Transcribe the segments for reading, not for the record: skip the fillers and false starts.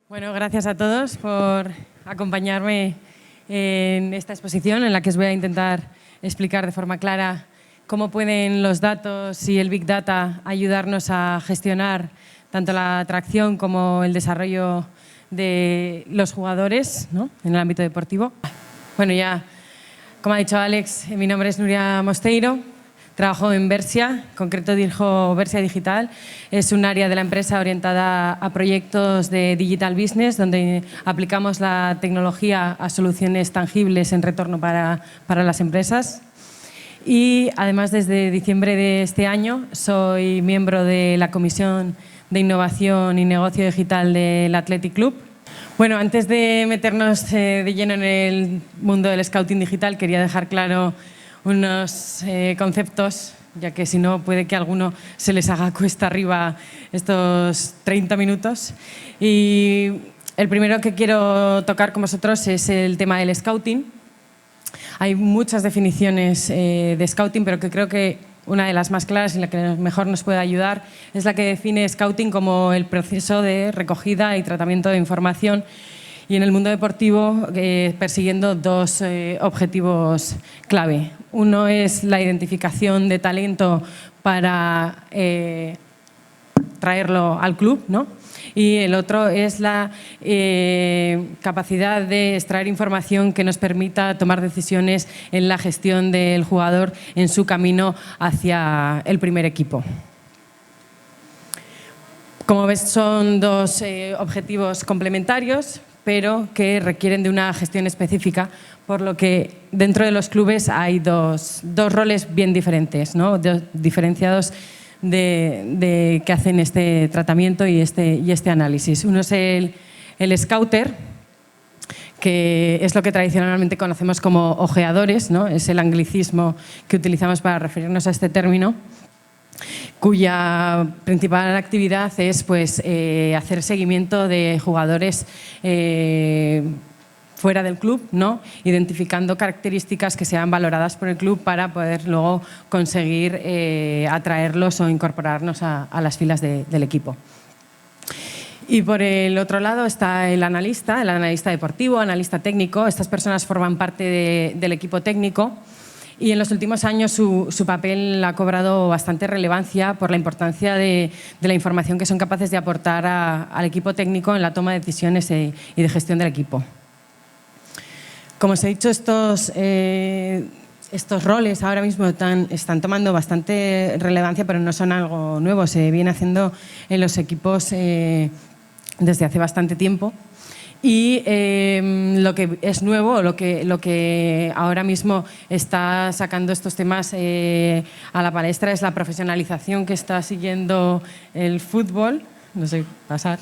Bueno, gracias a todos por acompañarme en esta exposición en la que os voy a intentar explicar de forma clara cómo pueden los datos y el Big Data ayudarnos a gestionar tanto la atracción como el desarrollo de los jugadores, ¿no?, en el ámbito deportivo. Bueno, ya, como ha dicho Alex, mi nombre es Nuria Mosteiro. Trabajo en Versia, en concreto dirijo Versia Digital. Es un área de la empresa orientada a proyectos de digital business, donde aplicamos la tecnología a soluciones tangibles en retorno para las empresas. Y además, desde diciembre de este año, soy miembro de la Comisión de Innovación y Negocio Digital del Athletic Club. Bueno, antes de meternos de lleno en el mundo del scouting digital, quería dejar claro unos conceptos, ya que si no puede que a alguno se les haga cuesta arriba estos 30 minutos. Y el primero que quiero tocar con vosotros es el tema del scouting. Hay muchas definiciones de scouting, pero que creo que una de las más claras y la que mejor nos puede ayudar es la que define scouting como el proceso de recogida y tratamiento de información, y en el mundo deportivo persiguiendo dos objetivos clave. Uno es la identificación de talento para traerlo al club, ¿no? Y el otro es la capacidad de extraer información que nos permita tomar decisiones en la gestión del jugador en su camino hacia el primer equipo. Como ves, son dos objetivos complementarios, pero que requieren de una gestión específica, por lo que dentro de los clubes hay dos roles bien diferentes, ¿no?, diferenciados de que hacen este tratamiento y este análisis. Uno es el scouter, que es lo que tradicionalmente conocemos como ojeadores, ¿no?, es el anglicismo que utilizamos para referirnos a este término, cuya principal actividad es hacer seguimiento de jugadores fuera del club, ¿no?, identificando características que sean valoradas por el club para poder luego conseguir atraerlos o incorporarnos a las filas del equipo. Y por el otro lado está el analista deportivo, analista técnico. Estas personas forman parte del equipo técnico. Y en los últimos años su papel ha cobrado bastante relevancia por la importancia de la información que son capaces de aportar al equipo técnico en la toma de decisiones y de gestión del equipo. Como os he dicho, estos roles ahora mismo están tomando bastante relevancia, pero no son algo nuevo. Se viene haciendo en los equipos desde hace bastante tiempo. Y lo que es nuevo, lo que ahora mismo está sacando estos temas a la palestra es la profesionalización que está siguiendo el fútbol. No sé pasar.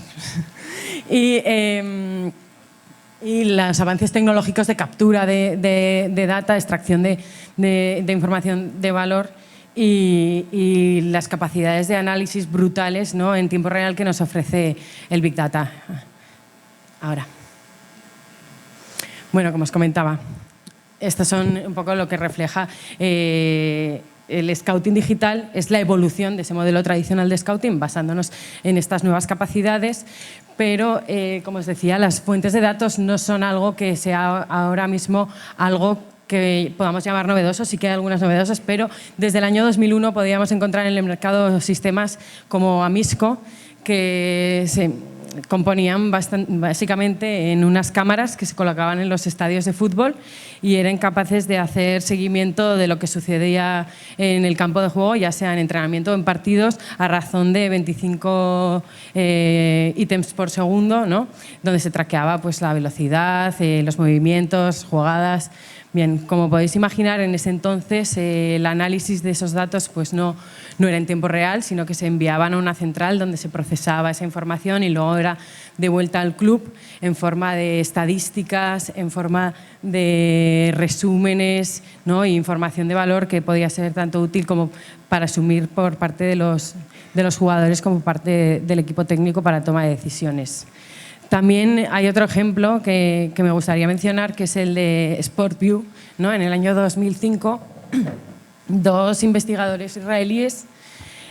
Y los avances tecnológicos de captura de data, extracción de información de valor y las capacidades de análisis brutales, ¿no?, en tiempo real que nos ofrece el Big Data. Ahora. Bueno, como os comentaba, estos son un poco lo que refleja el scouting digital. Es la evolución de ese modelo tradicional de scouting, basándonos en estas nuevas capacidades, pero, como os decía, las fuentes de datos no son algo que sea ahora mismo algo que podamos llamar novedosos. Sí que hay algunas novedosas, pero desde el año 2001 podíamos encontrar en el mercado sistemas como Amisco, que se componían básicamente en unas cámaras que se colocaban en los estadios de fútbol y eran capaces de hacer seguimiento de lo que sucedía en el campo de juego, ya sea en entrenamiento o en partidos, a razón de 25 ítems por segundo, ¿no?, donde se traqueaba la velocidad, los movimientos, jugadas. Bien, como podéis imaginar, en ese entonces el análisis de esos datos no era en tiempo real, sino que se enviaban a una central donde se procesaba esa información y luego era de vuelta al club en forma de estadísticas, en forma de resúmenes, ¿no?, e información de valor que podía ser tanto útil como para asumir por parte de los jugadores como parte del equipo técnico para toma de decisiones. También hay otro ejemplo que me gustaría mencionar, que es el de SportView, ¿no? En el año 2005, dos investigadores israelíes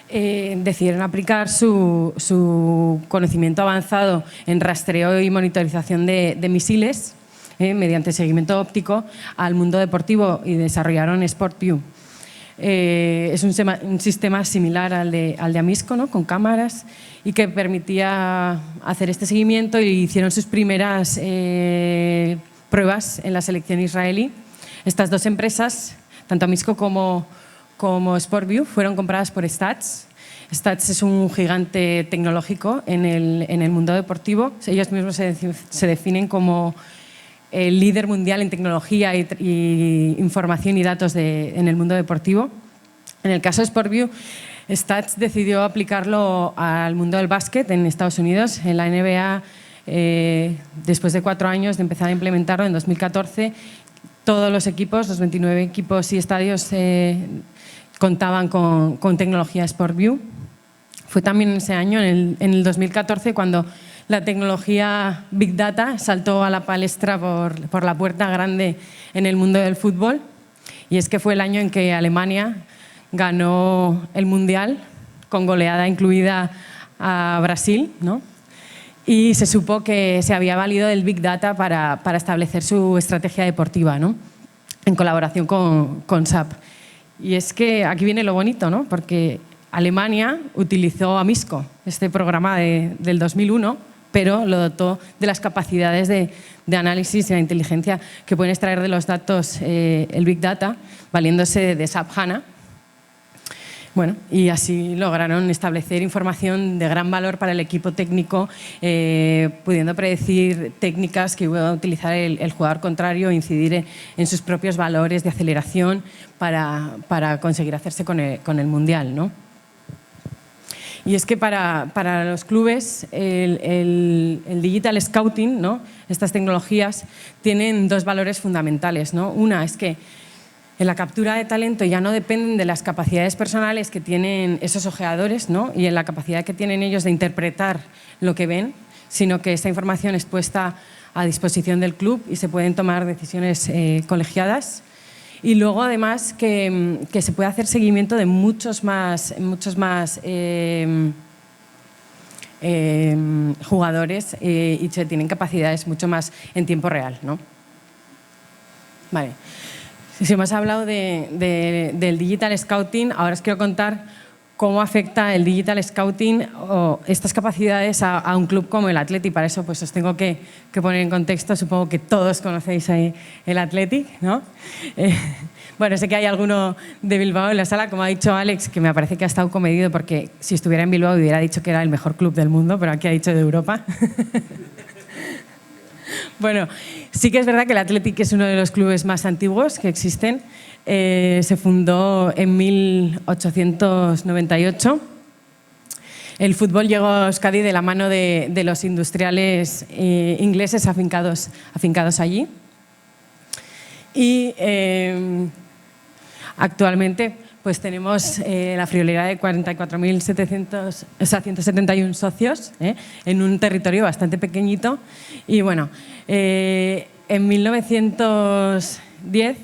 decidieron aplicar su conocimiento avanzado en rastreo y monitorización de misiles mediante seguimiento óptico al mundo deportivo y desarrollaron SportView. Es un sistema similar al de Amisco, ¿no? Con cámaras, y que permitía hacer este seguimiento, y hicieron sus primeras pruebas en la selección israelí. Estas dos empresas, tanto Amisco como SportView, fueron compradas por Stats. Stats es un gigante tecnológico en el mundo deportivo. Ellos mismos se definen como el líder mundial en tecnología y información y datos en el mundo deportivo. En el caso de SportView, Stats decidió aplicarlo al mundo del básquet en Estados Unidos. En la NBA, después de 4 años de empezar a implementarlo, en 2014, todos los equipos, los 29 equipos y estadios, contaban con tecnología SportView. Fue también ese año, en el 2014, cuando la tecnología Big Data saltó a la palestra por la puerta grande en el mundo del fútbol. Y es que fue el año en que Alemania ganó el Mundial, con goleada incluida a Brasil, ¿no? Y se supo que se había valido del Big Data para establecer su estrategia deportiva, ¿no? En colaboración con SAP. Y es que aquí viene lo bonito, ¿no? Porque Alemania utilizó Amisco, este programa del 2001, pero lo dotó de las capacidades de análisis y la inteligencia que pueden extraer de los datos el Big Data, valiéndose de SAP HANA. Bueno, y así lograron establecer información de gran valor para el equipo técnico, pudiendo predecir técnicas que iba a utilizar el jugador contrario e incidir en sus propios valores de aceleración para conseguir hacerse con el Mundial, ¿no? Y es que para los clubes el digital scouting, ¿no? Estas tecnologías tienen dos valores fundamentales, ¿no? Una es que en la captura de talento ya no dependen de las capacidades personales que tienen esos ojeadores, ¿no? Y en la capacidad que tienen ellos de interpretar lo que ven, sino que esta información es puesta a disposición del club y se pueden tomar decisiones colegiadas. Y luego, además, que se puede hacer seguimiento de muchos más jugadores y se tienen capacidades mucho más en tiempo real, ¿no? Vale. Si hemos hablado del Digital Scouting, ahora os quiero contar cómo afecta el Digital Scouting o estas capacidades a un club como el Athletic. Para eso pues os tengo que poner en contexto. Supongo que todos conocéis ahí el Athletic, ¿no? Bueno, sé que hay alguno de Bilbao en la sala, como ha dicho Alex, que me parece que ha estado comedido, porque si estuviera en Bilbao hubiera dicho que era el mejor club del mundo, pero aquí ha dicho de Europa. Bueno, sí que es verdad que el Athletic es uno de los clubes más antiguos que existen. Se fundó en 1898. El fútbol llegó a Euskadi de la mano de los industriales ingleses afincados allí. Y actualmente pues tenemos la friolera de 44.171 socios en un territorio bastante pequeñito. Y bueno, en 1910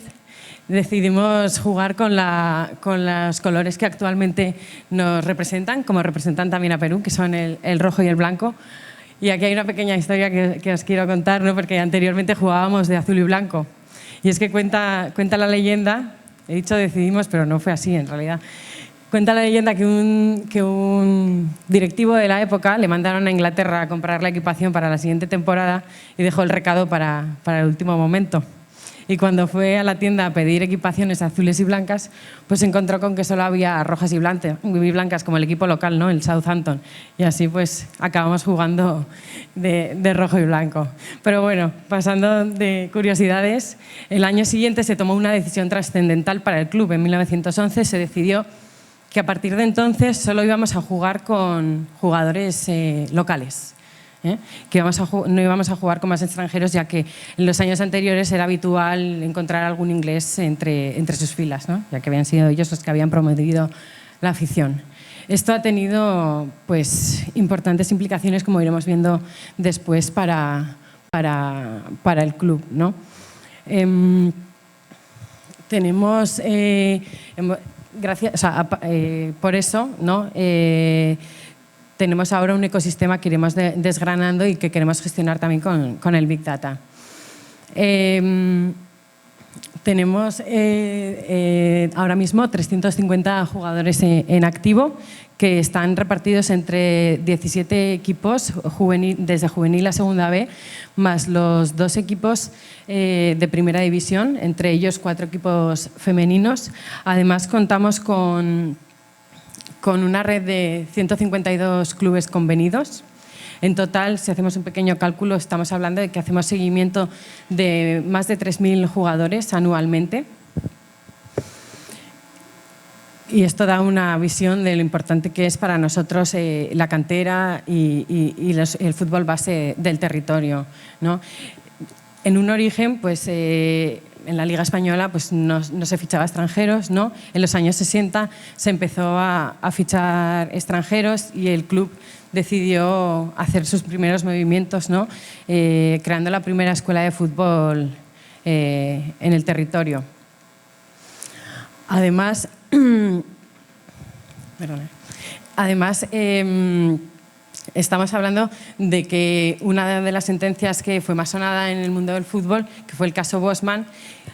decidimos jugar con los colores que actualmente nos representan, como representan también a Perú, que son el rojo y el blanco. Y aquí hay una pequeña historia que os quiero contar, ¿no? Porque anteriormente jugábamos de azul y blanco. Y es que cuenta la leyenda, he dicho decidimos, pero no fue así en realidad. Cuenta la leyenda que un directivo de la época le mandaron a Inglaterra a comprar la equipación para la siguiente temporada y dejó el recado para el último momento. Y cuando fue a la tienda a pedir equipaciones azules y blancas, pues se encontró con que solo había rojas y blancas, como el equipo local, ¿no? El Southampton. Y así pues acabamos jugando de rojo y blanco. Pero bueno, pasando de curiosidades, el año siguiente se tomó una decisión trascendental para el club. En 1911 se decidió que a partir de entonces solo íbamos a jugar con jugadores locales. Que no íbamos a jugar con más extranjeros, ya que en los años anteriores era habitual encontrar algún inglés entre sus filas, ¿no? Ya que habían sido ellos los que habían promovido la afición. Esto ha tenido pues, importantes implicaciones, como iremos viendo después, para el club, ¿no? Tenemos, por eso, ¿no? Tenemos ahora un ecosistema que iremos desgranando y que queremos gestionar también con el Big Data. Tenemos ahora mismo 350 jugadores en activo que están repartidos entre 17 equipos desde juvenil a segunda B, más los 2 equipos de primera división, entre ellos 4 equipos femeninos. Además, contamos con una red de 152 clubes convenidos. En total, si hacemos un pequeño cálculo, estamos hablando de que hacemos seguimiento de más de 3.000 jugadores anualmente. Y esto da una visión de lo importante que es para nosotros la cantera y el fútbol base del territorio, ¿no? En un origen, pues, en la Liga Española pues, no se fichaba extranjeros, ¿no? En los años 60 se empezó a fichar extranjeros y el club decidió hacer sus primeros movimientos, ¿no? Creando la primera escuela de fútbol en el territorio. Además, estamos hablando de que una de las sentencias que fue más sonada en el mundo del fútbol, que fue el caso Bosman,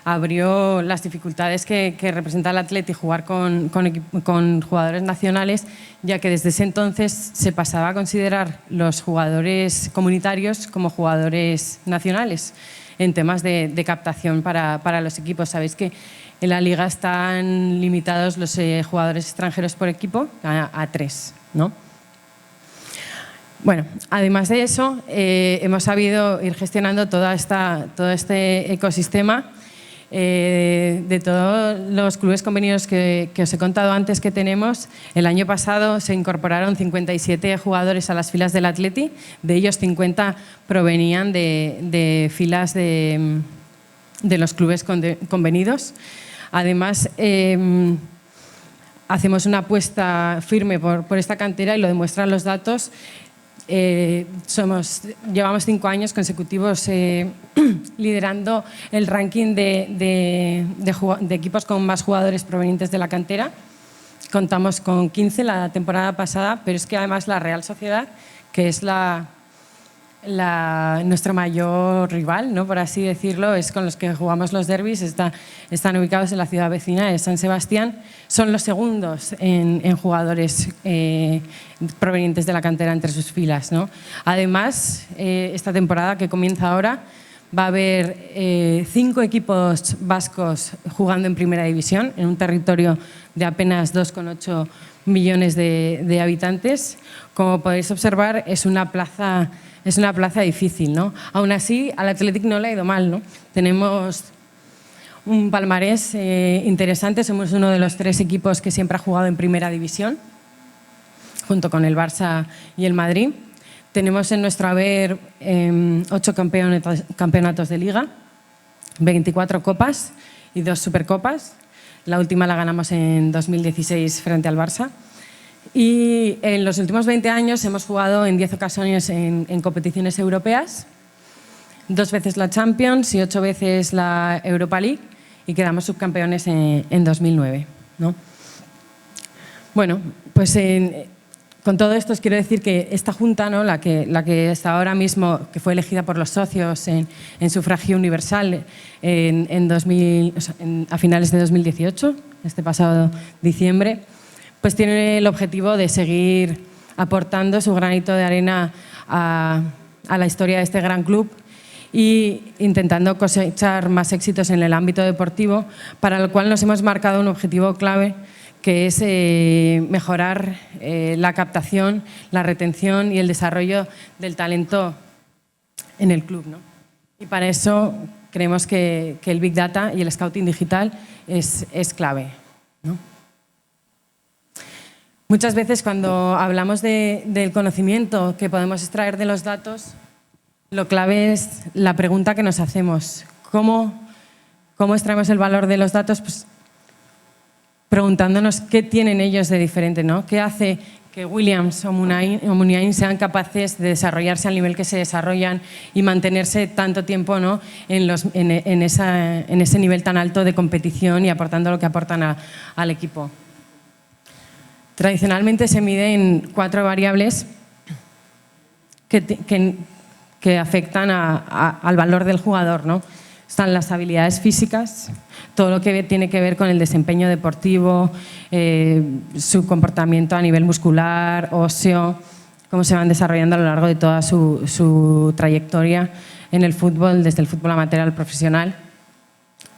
abrió las dificultades que representa el Athletic jugar con jugadores nacionales, ya que desde ese entonces se pasaba a considerar los jugadores comunitarios como jugadores nacionales en temas de captación para los equipos. Sabéis que en la Liga están limitados los jugadores extranjeros por equipo a 3, ¿no? Bueno, además de eso, hemos sabido ir gestionando todo este ecosistema de todos los clubes convenidos que os he contado antes que tenemos. El año pasado se incorporaron 57 jugadores a las filas del Athletic, de ellos 50 provenían de filas de los clubes convenidos. Además, hacemos una apuesta firme por esta cantera y lo demuestran los datos. Llevamos 5 años consecutivos liderando el ranking de equipos con más jugadores provenientes de la cantera. Contamos con 15 la temporada pasada, pero es que además la Real Sociedad, que es nuestro mayor rival, ¿no? Por así decirlo, es con los que jugamos los derbis, están ubicados en la ciudad vecina de San Sebastián, son los segundos en jugadores provenientes de la cantera entre sus filas, ¿no? Además, esta temporada que comienza ahora va a haber 5 equipos vascos jugando en primera división, en un territorio de apenas 2,8 millones de habitantes. Como podéis observar, es una plaza difícil, ¿no? Aún así, al Athletic no le ha ido mal, ¿no? Tenemos un palmarés interesante, somos uno de los 3 equipos que siempre ha jugado en primera división, junto con el Barça y el Madrid. Tenemos en nuestro haber 8 campeonatos de Liga, 24 copas y 2 supercopas. La última la ganamos en 2016 frente al Barça. Y en los últimos 20 años hemos jugado en 10 ocasiones en competiciones europeas, 2 veces la Champions y 8 veces la Europa League, y quedamos subcampeones en 2009, ¿no? Bueno, pues con todo esto os quiero decir que esta junta, ¿no? la que está ahora mismo, que fue elegida por los socios en sufragio universal a finales de 2018, este pasado diciembre, pues tiene el objetivo de seguir aportando su granito de arena a la historia de este gran club y intentando cosechar más éxitos en el ámbito deportivo, para lo cual nos hemos marcado un objetivo clave, que es mejorar la captación, la retención y el desarrollo del talento en el club, ¿no? Y para eso creemos que el Big Data y el Scouting digital es clave, ¿no? Muchas veces cuando hablamos del conocimiento que podemos extraer de los datos, lo clave es la pregunta que nos hacemos. ¿Cómo extraemos el valor de los datos? Pues preguntándonos qué tienen ellos de diferente, ¿no? ¿Qué hace que Williams o Muniain sean capaces de desarrollarse al nivel que se desarrollan y mantenerse tanto tiempo, ¿no? en ese nivel tan alto de competición y aportando lo que aportan al equipo? Tradicionalmente se miden 4 variables que afectan al valor del jugador, ¿no? Están las habilidades físicas, todo lo que tiene que ver con el desempeño deportivo, su comportamiento a nivel muscular, óseo, cómo se van desarrollando a lo largo de toda su trayectoria en el fútbol, desde el fútbol amateur al profesional.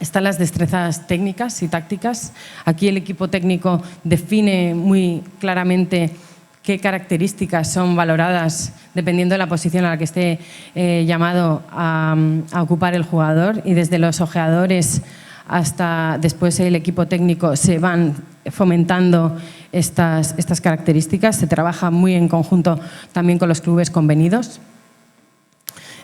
Están las destrezas técnicas y tácticas. Aquí el equipo técnico define muy claramente qué características son valoradas dependiendo de la posición a la que esté llamado a ocupar el jugador, y desde los ojeadores hasta después el equipo técnico se van fomentando estas características. Se trabaja muy en conjunto también con los clubes convenidos.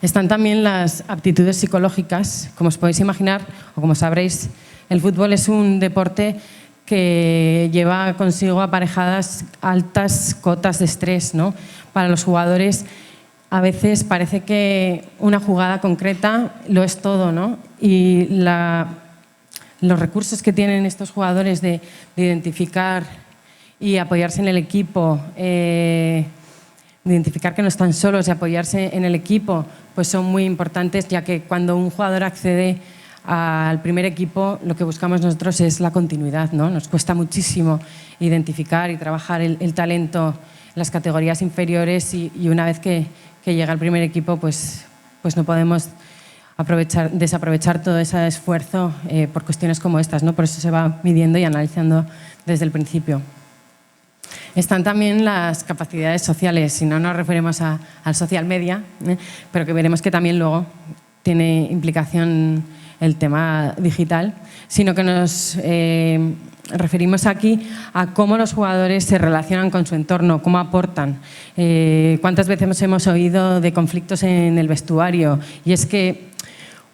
Están también las aptitudes psicológicas. Como os podéis imaginar, o como sabréis, el fútbol es un deporte que lleva consigo aparejadas altas cotas de estrés, ¿no? Para los jugadores a veces parece que una jugada concreta lo es todo, ¿no? Y los recursos que tienen estos jugadores de identificar y apoyarse en el equipo, de identificar que no están solos y apoyarse en el equipo, pues son muy importantes, ya que cuando un jugador accede al primer equipo, lo que buscamos nosotros es la continuidad, ¿no? Nos cuesta muchísimo identificar y trabajar el talento en las categorías inferiores, y una vez que llega al primer equipo, pues no podemos desaprovechar todo ese esfuerzo por cuestiones como estas, ¿no? Por eso se va midiendo y analizando desde el principio. Están también las capacidades sociales, si no nos referimos al social media, pero que veremos que también luego tiene implicación el tema digital, sino que nos referimos aquí a cómo los jugadores se relacionan con su entorno, cómo aportan. ¿Cuántas veces hemos oído de conflictos en el vestuario? Y es que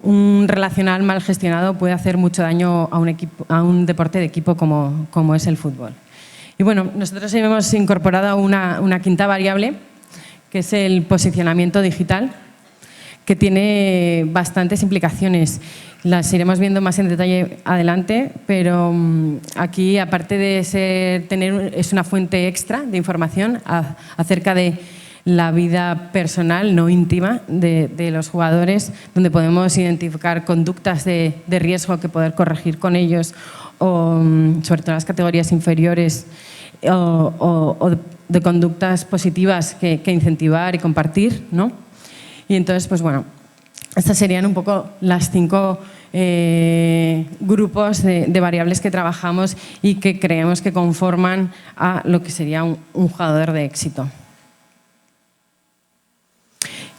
un relacional mal gestionado puede hacer mucho daño a un deporte de equipo como es el fútbol. Y bueno, nosotros hemos incorporado una quinta variable, que es el posicionamiento digital, que tiene bastantes implicaciones. Las iremos viendo más en detalle adelante, pero aquí, aparte de es una fuente extra de información acerca de la vida personal, no íntima, de los jugadores, donde podemos identificar conductas de riesgo que poder corregir con ellos, o sobre todo en las categorías inferiores, o de conductas positivas que incentivar y compartir, ¿no? Y entonces, pues bueno, estas serían un poco las 5 grupos de variables que trabajamos y que creemos que conforman a lo que sería un jugador de éxito.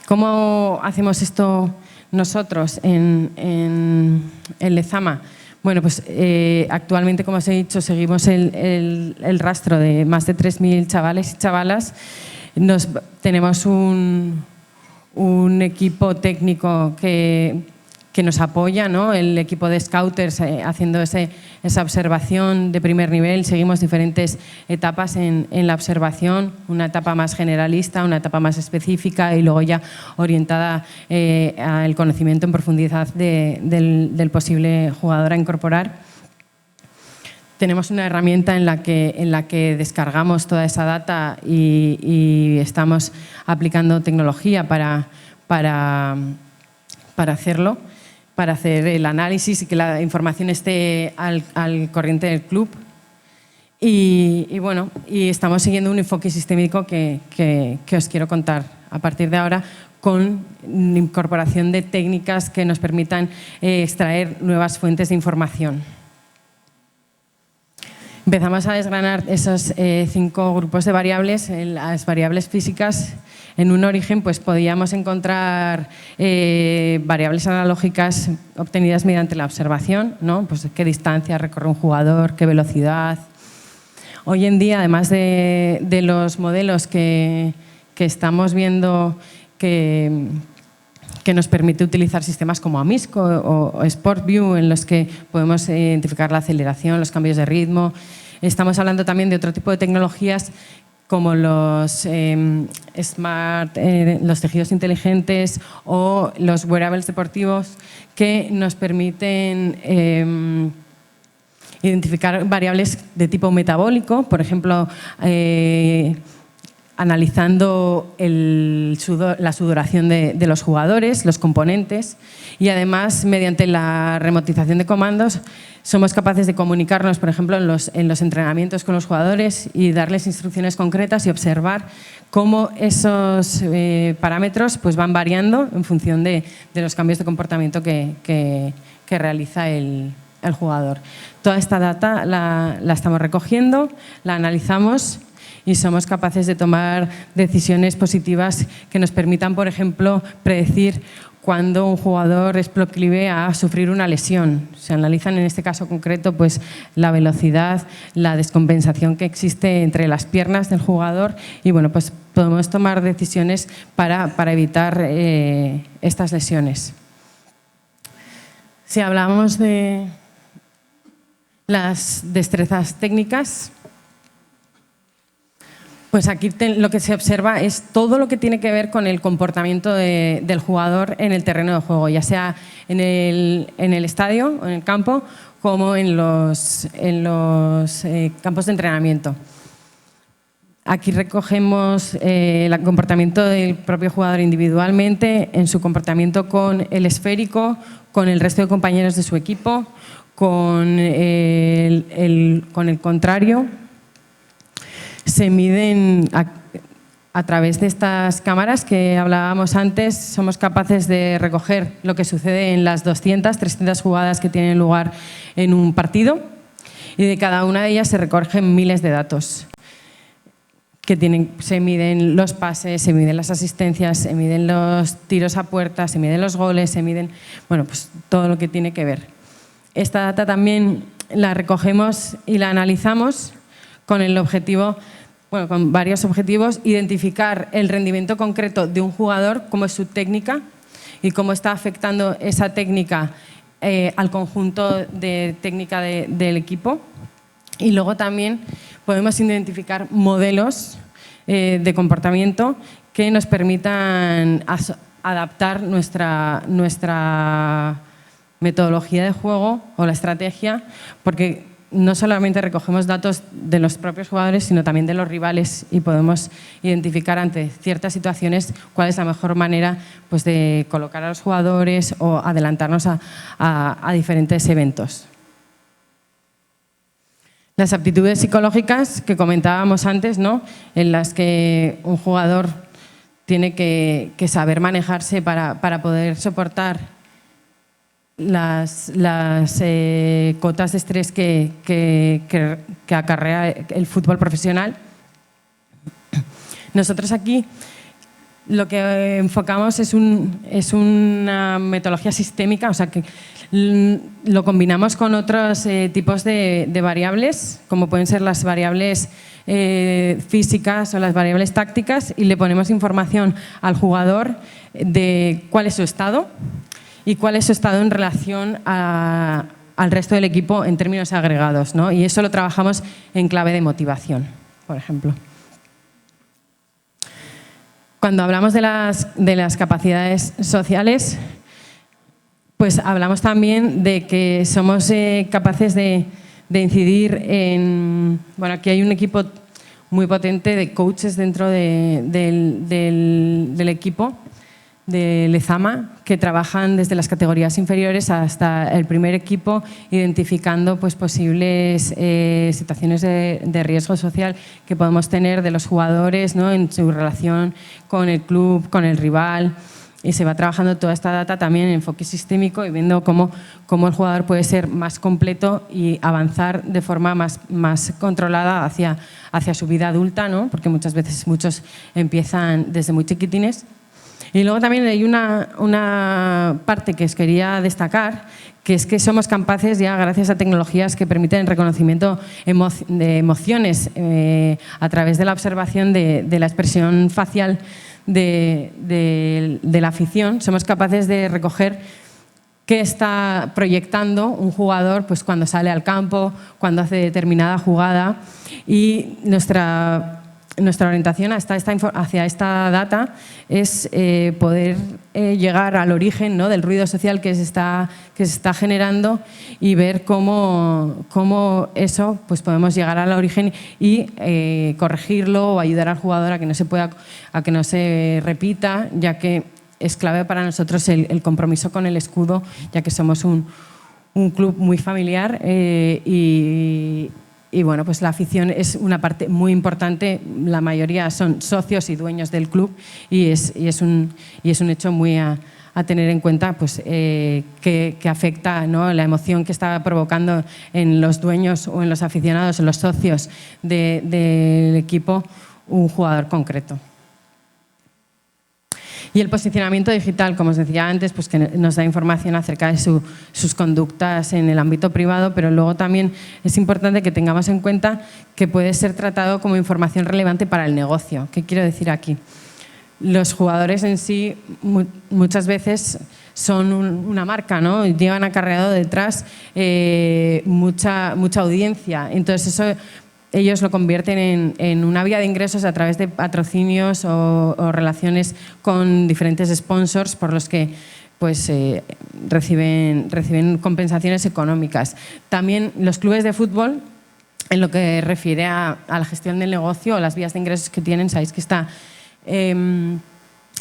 ¿Cómo hacemos esto nosotros en Lezama? Bueno, pues actualmente, como os he dicho, seguimos el rastro de más de 3.000 chavales y chavalas. Tenemos un equipo técnico que nos apoya, ¿no? El equipo de scouters haciendo esa observación de primer nivel. Seguimos diferentes etapas en la observación, una etapa más generalista, una etapa más específica y luego ya orientada al conocimiento en profundidad del posible jugador a incorporar. Tenemos una herramienta en la que descargamos toda esa data y estamos aplicando tecnología para hacerlo, para hacer el análisis y que la información esté al corriente del club. Y bueno, estamos siguiendo un enfoque sistémico que os quiero contar a partir de ahora, con incorporación de técnicas que nos permitan extraer nuevas fuentes de información. Empezamos a desgranar esos 5 grupos de variables. Las variables físicas, en un origen, pues podíamos encontrar variables analógicas obtenidas mediante la observación, ¿no? Pues qué distancia recorre un jugador, qué velocidad. Hoy en día, además de los modelos que estamos viendo que que nos permite utilizar sistemas como Amisco o SportView, en los que podemos identificar la aceleración, los cambios de ritmo. Estamos hablando también de otro tipo de tecnologías como los los tejidos inteligentes o los wearables deportivos, que nos permiten identificar variables de tipo metabólico, por ejemplo, analizando la sudoración de los jugadores, los componentes, y además, mediante la remotización de comandos, somos capaces de comunicarnos, por ejemplo, en los entrenamientos con los jugadores y darles instrucciones concretas y observar cómo esos parámetros pues, van variando en función de los cambios de comportamiento que realiza el jugador. Toda esta data la estamos recogiendo, la analizamos y somos capaces de tomar decisiones positivas que nos permitan, por ejemplo, predecir cuándo un jugador es proclive a sufrir una lesión. Se analizan en este caso concreto pues, la velocidad, la descompensación que existe entre las piernas del jugador y bueno, pues podemos tomar decisiones para evitar estas lesiones. Si hablamos de las destrezas técnicas, pues aquí lo que se observa es todo lo que tiene que ver con el comportamiento del jugador en el terreno de juego, ya sea en el estadio, en el campo, como en los campos de entrenamiento. Aquí recogemos el comportamiento del propio jugador individualmente, en su comportamiento con el esférico, con el resto de compañeros de su equipo, con el contrario. Se miden a través de estas cámaras que hablábamos antes, somos capaces de recoger lo que sucede en las 200, 300 jugadas que tienen lugar en un partido y de cada una de ellas se recogen miles de datos. Se miden los pases, se miden las asistencias, se miden los tiros a puerta, se miden los goles, se miden bueno, pues todo lo que tiene que ver. Esta data también la recogemos y la analizamos con el objetivo, bueno, con varios objetivos, identificar el rendimiento concreto de un jugador, cómo es su técnica y cómo está afectando esa técnica al conjunto de técnica del equipo. Y luego también podemos identificar modelos de comportamiento que nos permitan adaptar nuestra metodología de juego o la estrategia, porque no solamente recogemos datos de los propios jugadores, sino también de los rivales y podemos identificar ante ciertas situaciones cuál es la mejor manera pues, de colocar a los jugadores o adelantarnos a diferentes eventos. Las aptitudes psicológicas que comentábamos antes, ¿no? En las que un jugador tiene que saber manejarse para poder soportar las cotas de estrés que acarrea el fútbol profesional. Nosotros aquí lo que enfocamos es una metodología sistémica, o sea que lo combinamos con otros tipos de variables, como pueden ser las variables físicas o las variables tácticas, y le ponemos información al jugador de cuál es su estado y cuál es su estado en relación al resto del equipo en términos agregados, ¿no? Y eso lo trabajamos en clave de motivación, por ejemplo. Cuando hablamos de las capacidades sociales, pues hablamos también de que somos capaces de incidir en… Bueno, aquí hay un equipo muy potente de coaches dentro del equipo de Lezama, que trabajan desde las categorías inferiores hasta el primer equipo, identificando pues, posibles situaciones de riesgo social que podemos tener de los jugadores, ¿no? En su relación con el club, con el rival, y se va trabajando toda esta data también en enfoque sistémico y viendo cómo el jugador puede ser más completo y avanzar de forma más controlada hacia su vida adulta, ¿no? Porque muchas veces muchos empiezan desde muy chiquitines. Y luego también hay una parte que os quería destacar, que es que somos capaces ya, gracias a tecnologías que permiten el reconocimiento de emociones a través de la observación de la expresión facial de la afición, somos capaces de recoger qué está proyectando un jugador pues, cuando sale al campo, cuando hace determinada jugada, y nuestra orientación hacia esta data es poder llegar al origen, ¿no?, del ruido social que se está generando y ver cómo eso pues podemos llegar al origen y corregirlo o ayudar al jugador a que no se repita, ya que es clave para nosotros el compromiso con el escudo, ya que somos un club muy familiar y bueno, pues la afición es una parte muy importante. La mayoría son socios y dueños del club y es un hecho muy a tener en cuenta, pues, que afecta, ¿no?, la emoción que está provocando en los dueños o en los aficionados, en los socios del equipo, un jugador concreto. Y el posicionamiento digital, como os decía antes, pues que nos da información acerca de sus conductas en el ámbito privado, pero luego también es importante que tengamos en cuenta que puede ser tratado como información relevante para el negocio. ¿Qué quiero decir aquí? Los jugadores en sí muchas veces son una marca, ¿no? Llevan acarreado detrás mucha audiencia. Entonces eso ellos lo convierten en una vía de ingresos a través de patrocinios o relaciones con diferentes sponsors por los que pues, reciben compensaciones económicas. También los clubes de fútbol, en lo que refiere a la gestión del negocio o las vías de ingresos que tienen, sabéis que está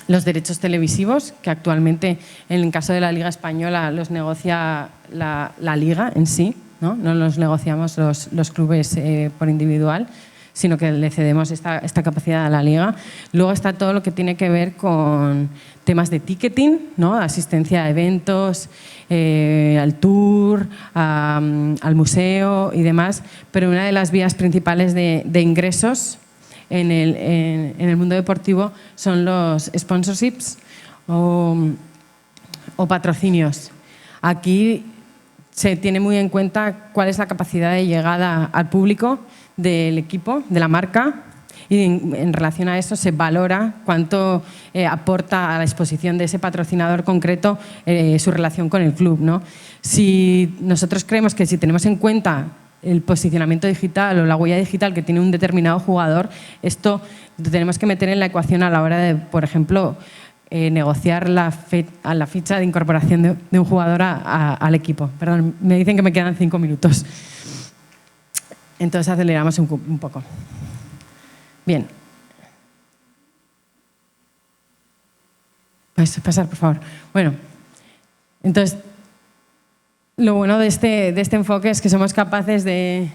los derechos televisivos, que actualmente en el caso de la Liga Española los negocia la Liga en sí. No los negociamos los clubes por individual, sino que le cedemos esta capacidad a la Liga. Luego está todo lo que tiene que ver con temas de ticketing, ¿no?, asistencia a eventos, al tour, al museo y demás, pero una de las vías principales de ingresos en el mundo deportivo son los sponsorships o patrocinios. Aquí se tiene muy en cuenta cuál es la capacidad de llegada al público del equipo, de la marca, y en relación a eso se valora cuánto aporta a la exposición de ese patrocinador concreto su relación con el club, ¿no? Si nosotros creemos que si tenemos en cuenta el posicionamiento digital o la huella digital que tiene un determinado jugador, esto lo tenemos que meter en la ecuación a la hora de, por ejemplo, negociar la ficha de incorporación de un jugador al equipo. Perdón, me dicen que me quedan 5 minutos. Entonces aceleramos un poco. Bien. ¿Puedes pasar, por favor? Bueno, entonces, lo bueno de este enfoque es que somos capaces de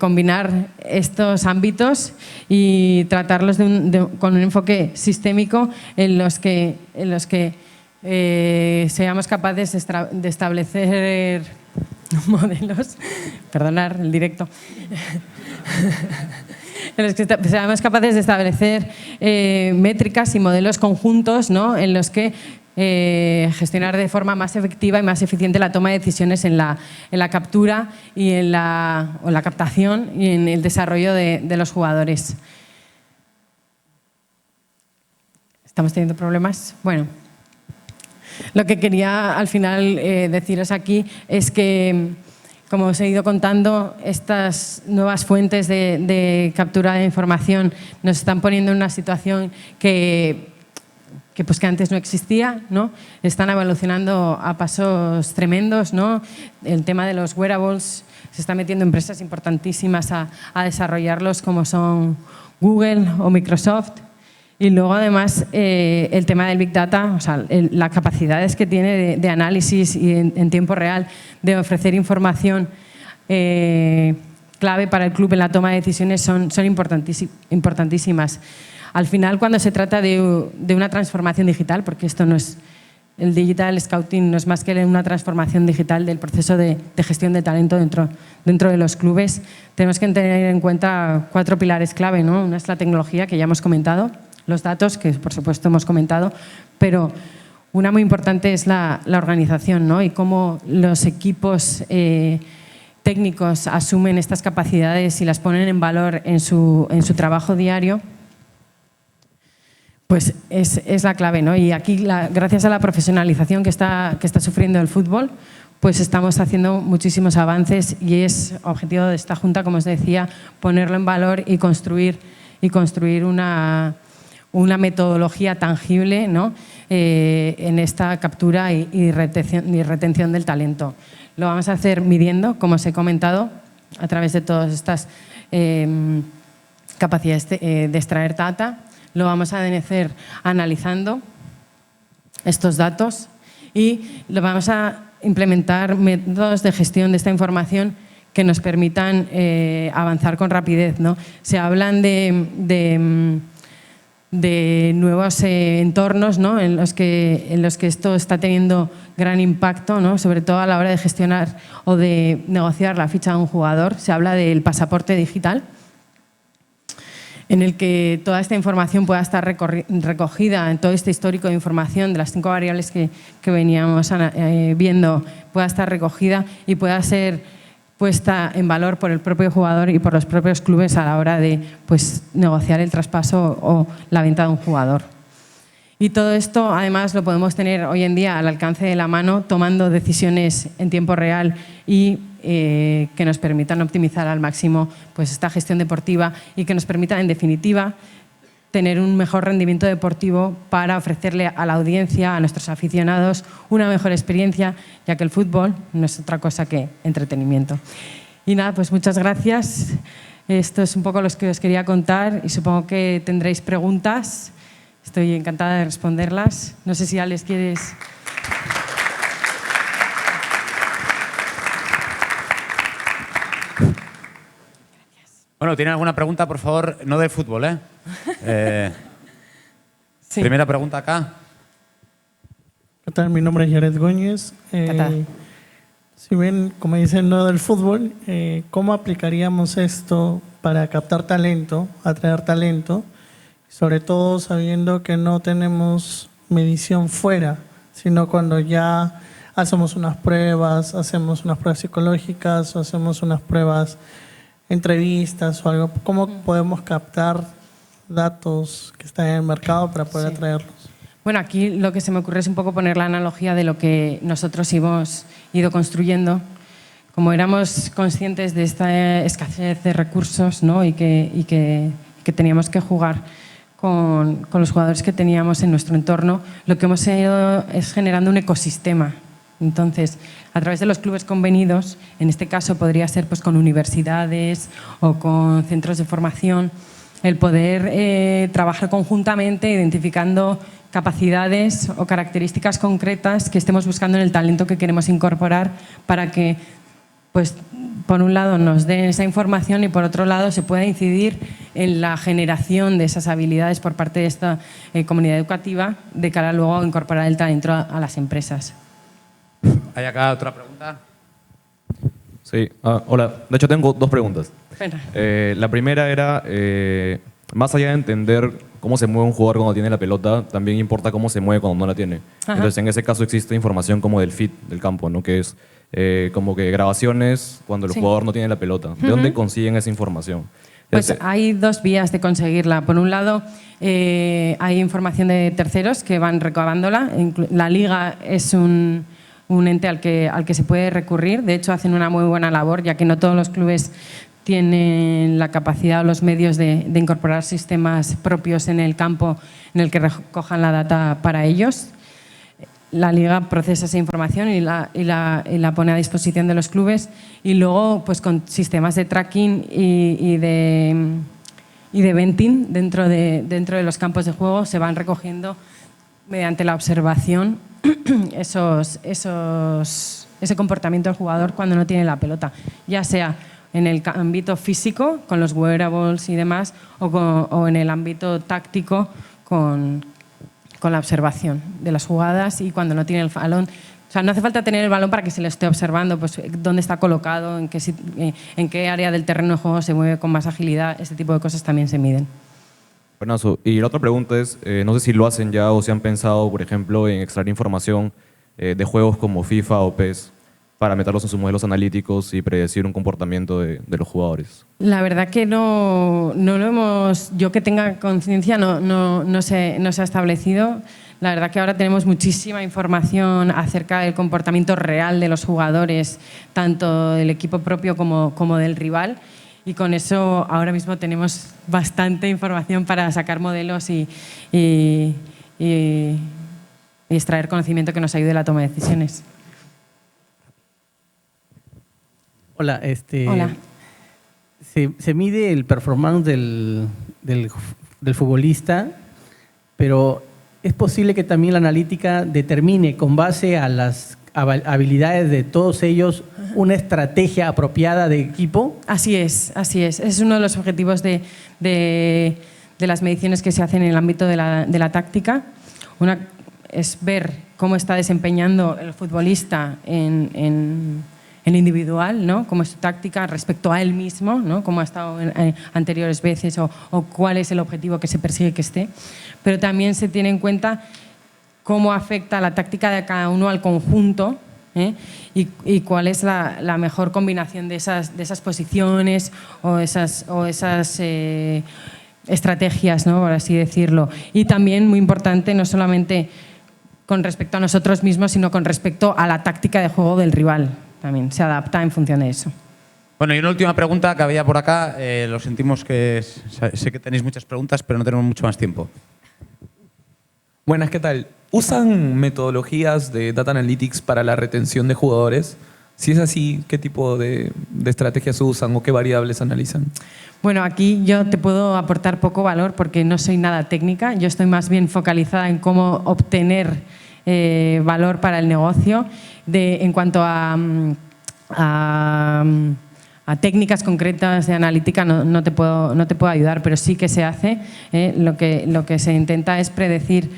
combinar estos ámbitos y tratarlos con un enfoque sistémico en los que seamos capaces de establecer modelos, perdonar el directo, en los que seamos capaces de establecer métricas y modelos conjuntos, ¿no?, en los que gestionar de forma más efectiva y más eficiente la toma de decisiones en la captura y en la captación y en el desarrollo de los jugadores. ¿Estamos teniendo problemas? Bueno, lo que quería al final deciros aquí es que, como os he ido contando, estas nuevas fuentes de captura de información nos están poniendo en una situación que antes no existía, ¿no? Están evolucionando a pasos tremendos, ¿no? El tema de los wearables, se están metiendo empresas importantísimas a desarrollarlos, como son Google o Microsoft. Y luego, además, el tema del Big Data, o sea, las capacidades que tiene de análisis y en tiempo real de ofrecer información clave para el club en la toma de decisiones son importantísimas. Al final, cuando se trata de una transformación digital, porque esto no es, el digital scouting no es más que una transformación digital del proceso de gestión de talento dentro de los clubes, tenemos que tener en cuenta 4 pilares clave, ¿no? Una es la tecnología, que ya hemos comentado, los datos, que por supuesto hemos comentado, pero una muy importante es la organización, ¿no? Y cómo los equipos técnicos asumen estas capacidades y las ponen en valor en su trabajo diario. Pues es la clave, ¿no? Y aquí, gracias a la profesionalización que está sufriendo el fútbol, pues estamos haciendo muchísimos avances y es objetivo de esta Junta, como os decía, ponerlo en valor y construir una metodología tangible, ¿no? En esta captura y retención del talento. Lo vamos a hacer midiendo, como os he comentado, a través de todas estas capacidades de extraer data. Lo vamos a hacer analizando estos datos y lo vamos a implementar métodos de gestión de esta información que nos permitan avanzar con rapidez, ¿no? Se hablan de nuevos entornos, ¿no? en los que esto está teniendo gran impacto, ¿no? Sobre todo a la hora de gestionar o de negociar la ficha de un jugador. Se habla del pasaporte digital, en el que toda esta información pueda estar recogida en todo este histórico de información de las 5 variables que veníamos viendo, pueda estar recogida y pueda ser puesta en valor por el propio jugador y por los propios clubes a la hora de negociar el traspaso o la venta de un jugador. Y todo esto, además, lo podemos tener hoy en día al alcance de la mano, tomando decisiones en tiempo real y que nos permitan optimizar al máximo esta gestión deportiva y que nos permitan, en definitiva, tener un mejor rendimiento deportivo para ofrecerle a la audiencia, a nuestros aficionados, una mejor experiencia, ya que el fútbol no es otra cosa que entretenimiento. Y nada, pues muchas gracias. Esto es un poco lo que os quería contar y supongo que tendréis preguntas. Estoy encantada de responderlas. No sé si Alex quieres... Bueno, ¿tienen alguna pregunta, por favor? No de fútbol, ¿eh? Sí. Primera pregunta acá. ¿Qué tal? Mi nombre es Jared Góñez. ¿Qué tal? Si bien, como dicen, no del fútbol, ¿cómo aplicaríamos esto para captar talento, atraer talento? Sobre todo sabiendo que no tenemos medición fuera, sino cuando ya hacemos unas pruebas psicológicas o hacemos unas pruebas, entrevistas o algo. ¿Cómo podemos captar datos que están en el mercado para poder atraerlos? Bueno, aquí lo que se me ocurre es un poco poner la analogía de lo que nosotros hemos ido construyendo. Como éramos conscientes de esta escasez de recursos, ¿no? y que teníamos que jugar con los jugadores que teníamos en nuestro entorno, lo que hemos ido es generando un ecosistema. Entonces, a través de los clubes convenidos, en este caso podría ser con universidades o con centros de formación, el poder trabajar conjuntamente identificando capacidades o características concretas que estemos buscando en el talento que queremos incorporar para que, por un lado, nos den esa información y, por otro lado, se pueda incidir en la generación de esas habilidades por parte de esta comunidad educativa de cara luego a incorporar el talento a las empresas. ¿Hay acá otra pregunta? Sí, hola. De hecho, tengo 2 preguntas. Bueno. La primera era, más allá de entender cómo se mueve un jugador cuando tiene la pelota, también importa cómo se mueve cuando no la tiene. Ajá. Entonces, en ese caso existe información como del feed del campo, ¿no? Que es como que grabaciones cuando el jugador no tiene la pelota. ¿De dónde consiguen esa información? Pues hay 2 vías de conseguirla. Por un lado, hay información de terceros que van recabándola. La Liga es un ente al que se puede recurrir. De hecho, hacen una muy buena labor, ya que no todos los clubes tienen la capacidad o los medios de incorporar sistemas propios en el campo en el que recojan la data para ellos. La Liga procesa esa información y la pone a disposición de los clubes, y luego con sistemas de tracking y de venting dentro de los campos de juego se van recogiendo mediante la observación ese comportamiento del jugador cuando no tiene la pelota, ya sea en el ámbito físico, con los wearables y demás, o en el ámbito táctico, con la observación de las jugadas y cuando no tiene el balón. O sea, no hace falta tener el balón para que se lo esté observando, dónde está colocado, en qué área del terreno de juego se mueve con más agilidad. Este tipo de cosas también se miden. Buenazo. Y la otra pregunta es, no sé si lo hacen ya o si han pensado, por ejemplo, en extraer información de juegos como FIFA o PES para meterlos en sus modelos analíticos y predecir un comportamiento de los jugadores? La verdad que no lo hemos, yo que tenga conciencia, no se ha establecido. La verdad que ahora tenemos muchísima información acerca del comportamiento real de los jugadores, tanto del equipo propio como del rival. Y con eso ahora mismo tenemos bastante información para sacar modelos y extraer conocimiento que nos ayude a la toma de decisiones. Hola, Hola. Se mide el performance del futbolista, pero ¿es posible que también la analítica determine con base a las habilidades de todos ellos una estrategia apropiada de equipo? Así es, así es. Es uno de los objetivos de las mediciones que se hacen en el ámbito de la táctica. Una es ver cómo está desempeñando el futbolista en individual, ¿no? Cómo es su táctica respecto a él mismo, ¿no? Cómo ha estado en anteriores veces o cuál es el objetivo que se persigue que esté. Pero también se tiene en cuenta cómo afecta la táctica de cada uno al conjunto, ¿eh? y cuál es la mejor combinación de esas posiciones o esas estrategias, ¿no? Por así decirlo. Y también, muy importante, no solamente con respecto a nosotros mismos, sino con respecto a la táctica de juego del rival. También se adapta en función de eso. Bueno, y una última pregunta que había por acá. Lo sentimos que sé que tenéis muchas preguntas, pero no tenemos mucho más tiempo. Buenas, ¿qué tal? ¿Usan metodologías de Data Analytics para la retención de jugadores? Si es así, ¿qué tipo de estrategias usan o qué variables analizan? Bueno, aquí yo te puedo aportar poco valor porque no soy nada técnica. Yo estoy más bien focalizada en cómo obtener valor para el negocio. En cuanto a técnicas concretas de analítica no te puedo ayudar, pero sí que se hace. Lo que se intenta es predecir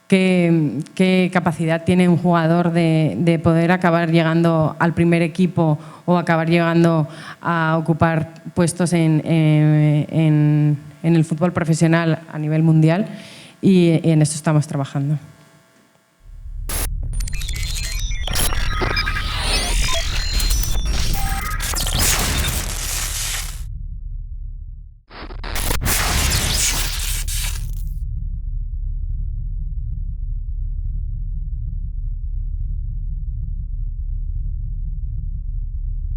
qué capacidad tiene un jugador de poder acabar llegando al primer equipo o acabar llegando a ocupar puestos en el fútbol profesional a nivel mundial, y en esto estamos trabajando.